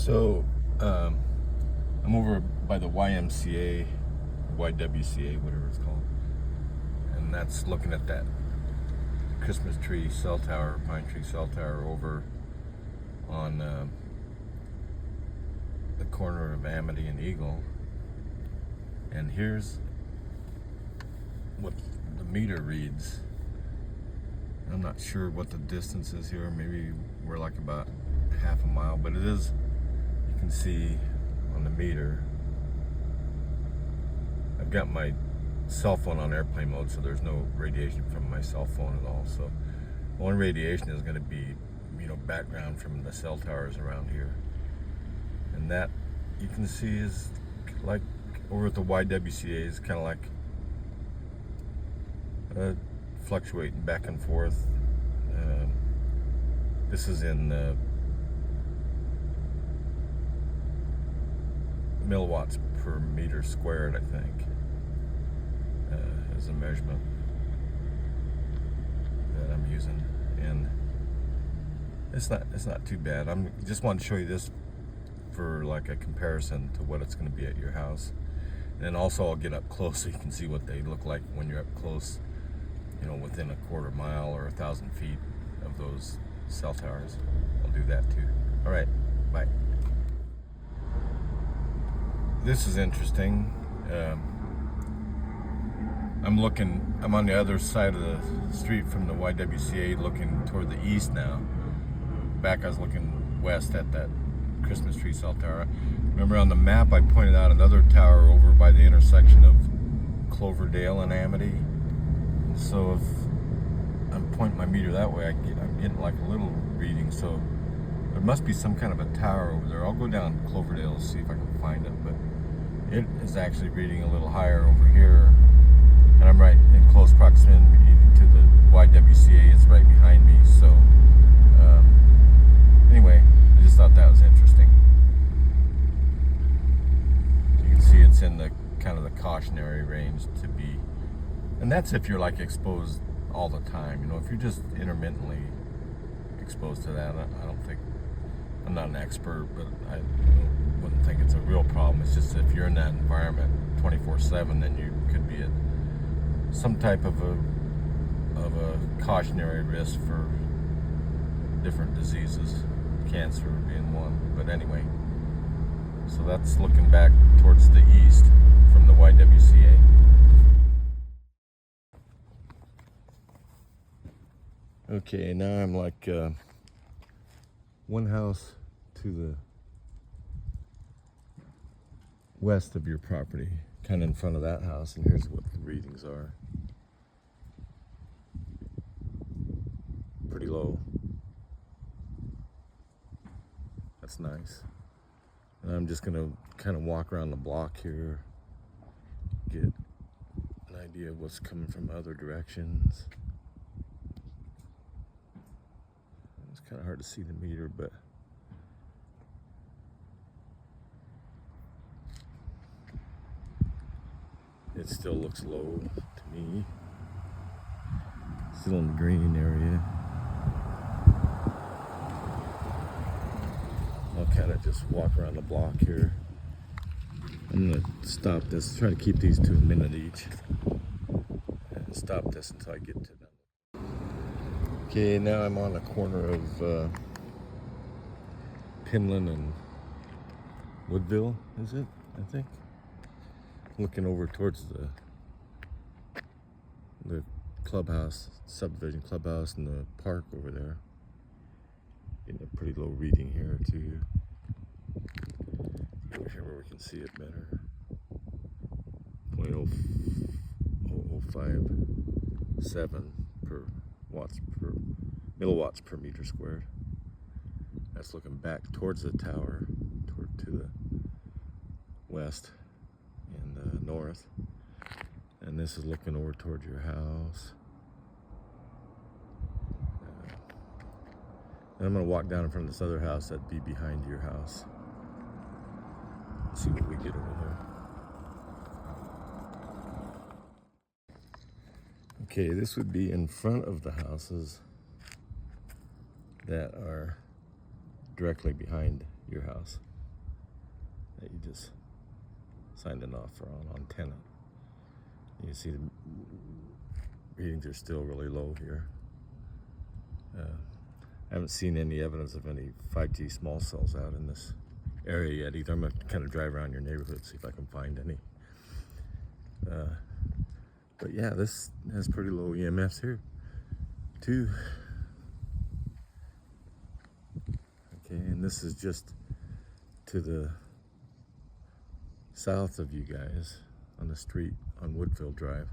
So, I'm over by the YMCA, YWCA, whatever it's called, and that's looking at that Christmas tree cell tower, pine tree cell tower over on the corner of Amity and Eagle. And here's what the meter reads. I'm not sure what the distance is here. Maybe we're like about half a mile, but it is, you can see on the meter. I've got my cell phone on airplane mode, so there's no radiation from my cell phone at all. So the only radiation is going to be, background from the cell towers around here. And that, you can see, is like over at the YWCA is kind of like fluctuating back and forth. This is in milliwatts per meter squared, I think, as a measurement that I'm using, and it's not too bad. I'm just want to show you this for like a comparison to what it's going to be at your house, and also I'll get up close so you can see what they look like when you're up close, within a quarter mile or 1,000 feet of those cell towers. I'll do that too. All right, bye. This is interesting. I'm on the other side of the street from the YWCA, looking toward the east now. Back I was looking west at that Christmas tree cell tower. Remember on the map I pointed out another tower over by the intersection of Cloverdale and Amity. So if I'm pointing my meter that way, I'm getting like a little reading. So there must be some kind of a tower over there. I'll go down Cloverdale and see if I can find it, but it is actually reading a little higher over here, and I'm right in close proximity to the YWCA. It's right behind me. So anyway, I just thought that was interesting. You can see it's in the kind of the cautionary range to be, and that's if you're like exposed all the time. If you're just intermittently exposed to that, I don't think, I'm not an expert, but I wouldn't think it's a real problem. It's just if you're in that environment 24/7, then you could be at some type of a cautionary risk for different diseases, cancer being one. But anyway, so that's looking back towards the east from the YWCA. Okay, now I'm like one house to the west of your property, kind of in front of that house, and here's what the readings are. Pretty low. That's nice. And I'm just gonna kind of walk around the block here, get an idea of what's coming from other directions. It's kind of hard to see the meter, but it still looks low to me. Still in the green area. I'll kind of just walk around the block here. I'm gonna stop this, try to keep these to a minute each, and stop this until I get to them. Okay, now I'm on the corner of Pinland and Woodville, is it? I think. Looking over towards the clubhouse, subdivision clubhouse, and the park over there. Getting a pretty low reading here too. Over here where we can see it better. 0.0057 per milliwatts per meter squared. That's looking back towards the tower, to the west and north. And this is looking over towards your house. And I'm gonna walk down in front of this other house that'd be behind your house. Let's see what we get over there. Okay, this would be in front of the houses that are directly behind your house. that you just signed an offer on Tenant. You see the readings are still really low here. I haven't seen any evidence of any 5G small cells out in this area yet either. I'm going to kind of drive around your neighborhood, see if I can find any. But yeah, this has pretty low EMFs here too. Okay, and this is just to the south of you guys on the street on Woodfield Drive.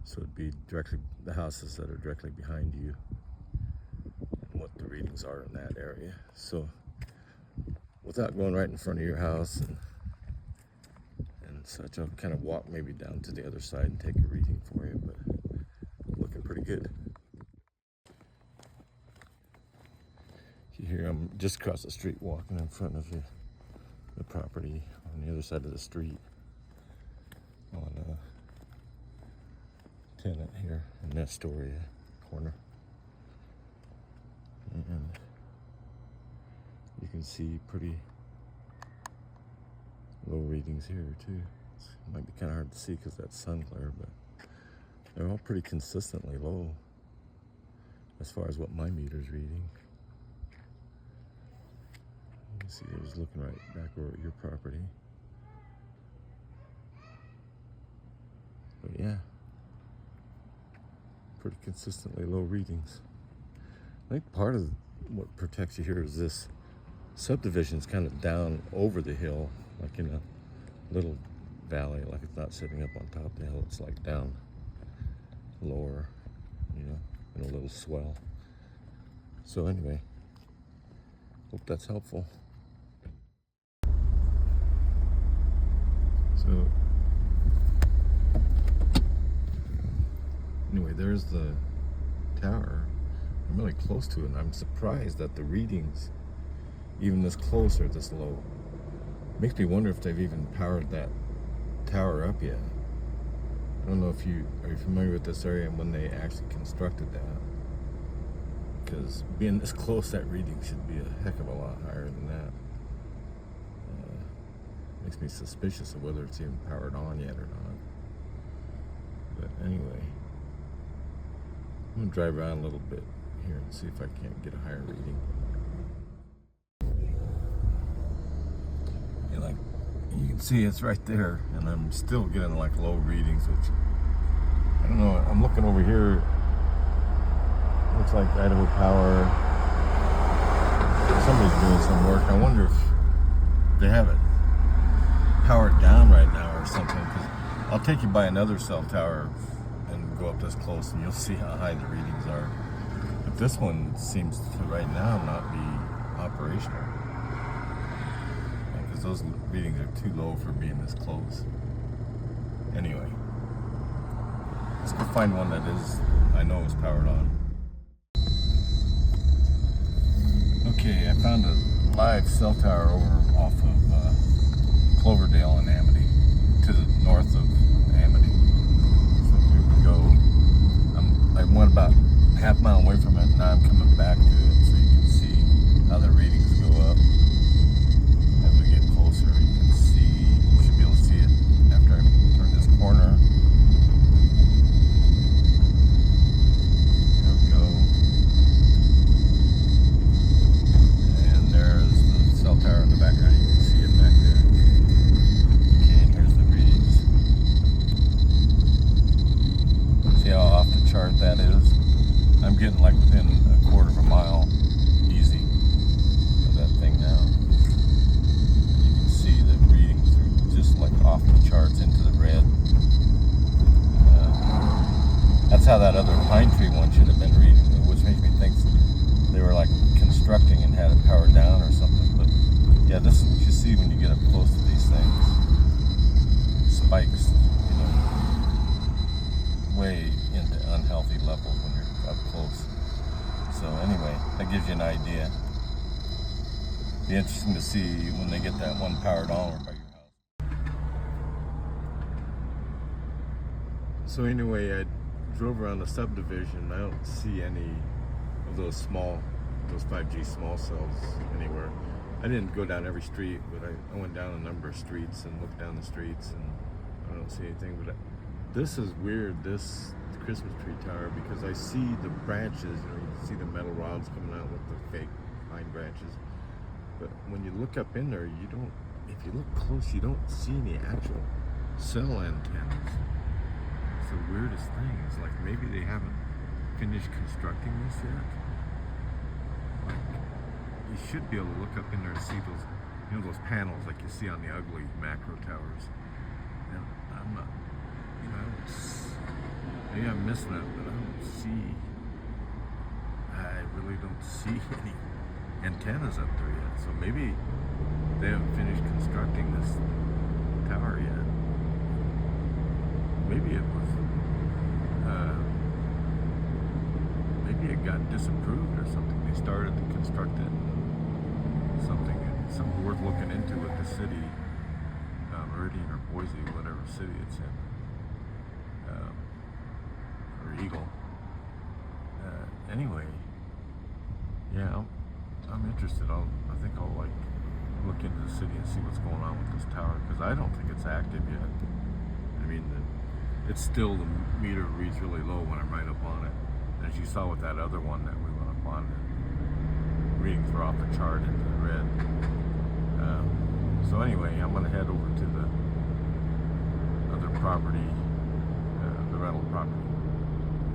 So it'd be directly the houses that are directly behind you and what the readings are in that area. So without going right in front of your house and such, I'll kind of walk maybe down to the other side and take a reading for you, but looking pretty good. You hear I'm just across the street walking in front of you, the property on the other side of the street on Tenant here in Astoria corner. And you can see pretty low readings here too. It might be kind of hard to see because that's sun glare, but they're all pretty consistently low as far as what my meter's reading. You can see I was looking right back over at your property. But yeah, pretty consistently low readings. I think part of what protects you here is this subdivision's kind of down over the hill, like in a little valley, like it's not sitting up on top of the hill, it's like down lower, you know, in a little swell. So anyway, hope that's helpful. So anyway, there's the tower. I'm really close to it, and I'm surprised that the readings, even this close, are this low. Makes me wonder if they've even powered that tower up yet. I don't know if you are familiar with this area and when they actually constructed that. Because being this close, that reading should be a heck of a lot higher than that. Makes me suspicious of whether it's even powered on yet or not. But anyway, I'm gonna drive around a little bit here and see if I can't get a higher reading. Like you can see, it's right there, and I'm still getting like low readings, which I don't know. I'm looking over here. Looks like Idaho Power. Somebody's doing some work. I wonder if they have it powered down right now or something. Because I'll take you by another cell tower and go up this close, and you'll see how high the readings are. But this one seems to right now not be operational. Those readings are too low for being this close. Anyway, let's go find one that I know is powered on. Okay, I found a live cell tower over off of Cloverdale in Amity, to the north of Amity. So here we go. I went about half a mile away from it, and now I'm coming back to it so you can see how the readings go up. Closer, you can see, you should be able to see it after I turn this corner. There we go. And there's the cell tower in the background. You can see it back there. Okay, and here's the readings. See how off the chart that is? I'm getting like within a quarter of a mile easy of that thing now. Just like off the charts into the red. That's how that other pine tree one should have been reading, which makes me think they were like constructing and had it powered down or something. But yeah, this is what you see when you get up close to these things. Spikes, you know, way into unhealthy levels when you're up close. So anyway, that gives you an idea. Be interesting to see when they get that one powered on by your house. So anyway, I drove around the subdivision. I don't see any of those 5G small cells anywhere. I didn't go down every street, but I went down a number of streets and looked down the streets, and I don't see anything. But this is weird, this Christmas tree tower, because I see the branches, you know, you can see the metal rods coming out with the fake pine branches. But when you look up in there, you don't, if you look close, you don't see any actual cell antennas. It's the weirdest thing. It's like maybe they haven't finished constructing this yet. Like, you should be able to look up in there and see those, you know, those panels like you see on the ugly macro towers. And I'm not, you know, maybe I'm missing it, but I really don't see any antennas up there yet. So maybe they haven't finished constructing this tower yet. Maybe it was, maybe it got disapproved or something. They started to construct it. Something worth looking into with the city, Meridian or Boise, whatever city it's in, or Eagle. Anyway, yeah, I'm interested. I think I'll like look into the city and see what's going on with this tower, because I don't think it's active yet. I mean, it's still, the meter reads really low when I'm right up on it. As you saw with that other one that we went up on, the readings were off the chart into the red. So anyway, I'm going to head over to the other property, the rental property,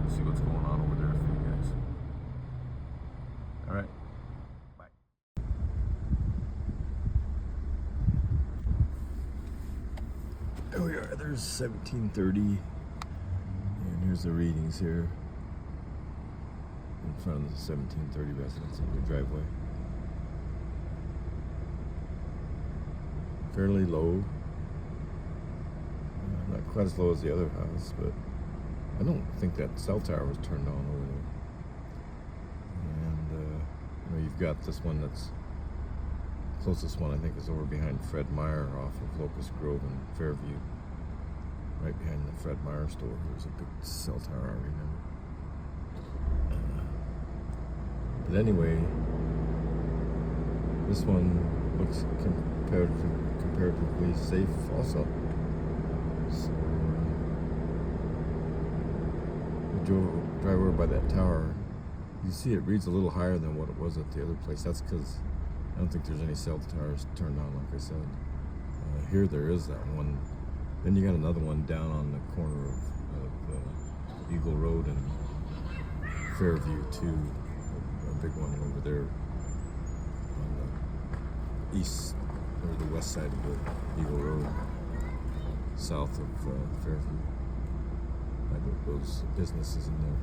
and see what's going on over there for you guys. All right. Bye. There we are. There's 1730, and here's the readings here in front of the 1730 residence in your driveway. Fairly low, not quite as low as the other house, but I don't think that cell tower was turned on over there. And you know, you've got this one that's closest one, I think, is over behind Fred Meyer off of Locust Grove and Fairview, right behind the Fred Meyer store. There's a big cell tower, I remember. But anyway, this one looks comparatively safe also. So we drive over by that tower. You see it reads a little higher than what it was at the other place. That's because I don't think there's any cell towers turned on, like I said. Here there is that one. Then you got another one down on the corner of Eagle Road and Fairview too. A big one over there on the east or the west side of the Eagle Road, south of Fairview. I got those businesses in there,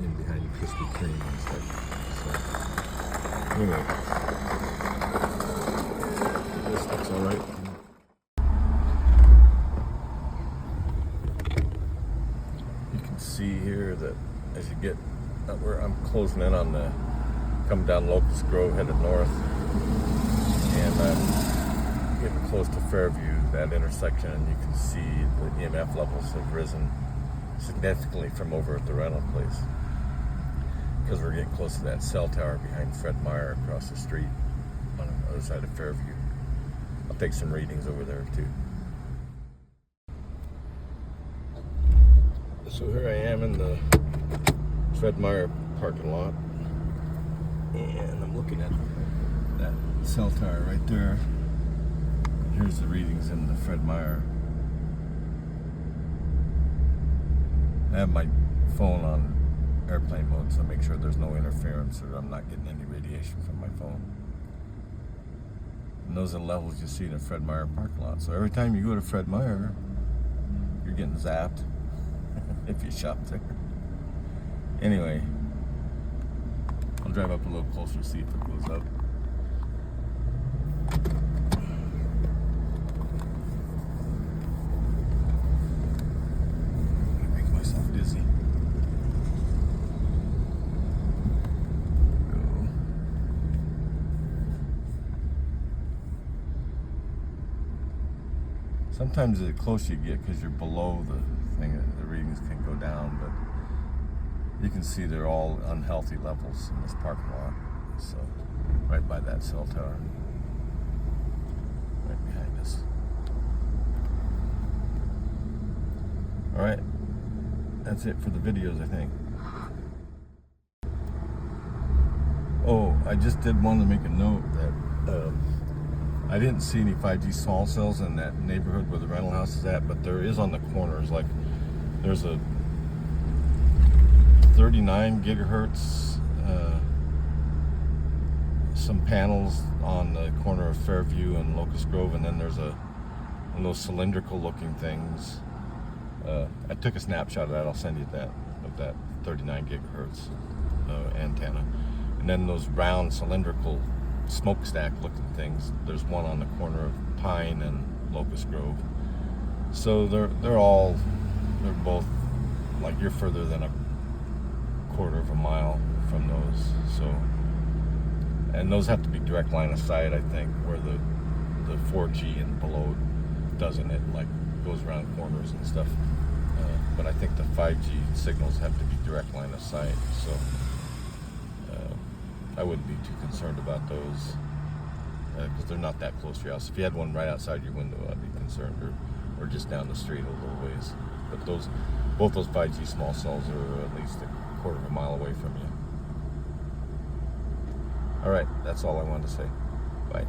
in behind Krispy Kreme and stuff. So anyway, this looks all right. You can see here that as you get where I'm closing in on the, come down Locust Grove headed north, and I'm getting close to Fairview, that intersection, and you can see the EMF levels have risen significantly from over at the rental place, because we're getting close to that cell tower behind Fred Meyer across the street on the other side of Fairview. I'll take some readings over there too. So here I am in the Fred Meyer parking lot, and I'm looking at that cell tower right there. Here's the readings in the Fred Meyer. I have my phone on airplane mode, so make sure there's no interference or I'm not getting any radiation from my phone. And those are the levels you see in a Fred Meyer parking lot. So every time you go to Fred Meyer, you're getting zapped if you shop there. Anyway, I'll drive up a little closer, see if it goes up. I make myself dizzy. Sometimes the closer you get, because you're below the thing, the readings can go down, but you can see they're all unhealthy levels in this parking lot. So, right by that cell tower. right behind us. All right, that's it for the videos, I think. Oh, I just did want to make a note that I didn't see any 5G small cells in that neighborhood where the rental house is at, but there is on the corners. Like, there's a 39 gigahertz, some panels on the corner of Fairview and Locust Grove, and then there's one of those cylindrical looking things. I took a snapshot of that. I'll send you that, of that 39 gigahertz antenna. And then those round cylindrical smokestack looking things, there's one on the corner of Pine and Locust Grove. So they're both, like, you're further than a quarter of a mile from those. So, and those have to be direct line of sight, I think, where the 4G and below doesn't. It like goes around corners and stuff. But I think the 5G signals have to be direct line of sight. So I wouldn't be too concerned about those because they're not that close to your house. If you had one right outside your window, I'd be concerned, or just down the street a little ways. But both those 5G small cells are at least a quarter of a mile away from you. All right, that's all I wanted to say. Bye.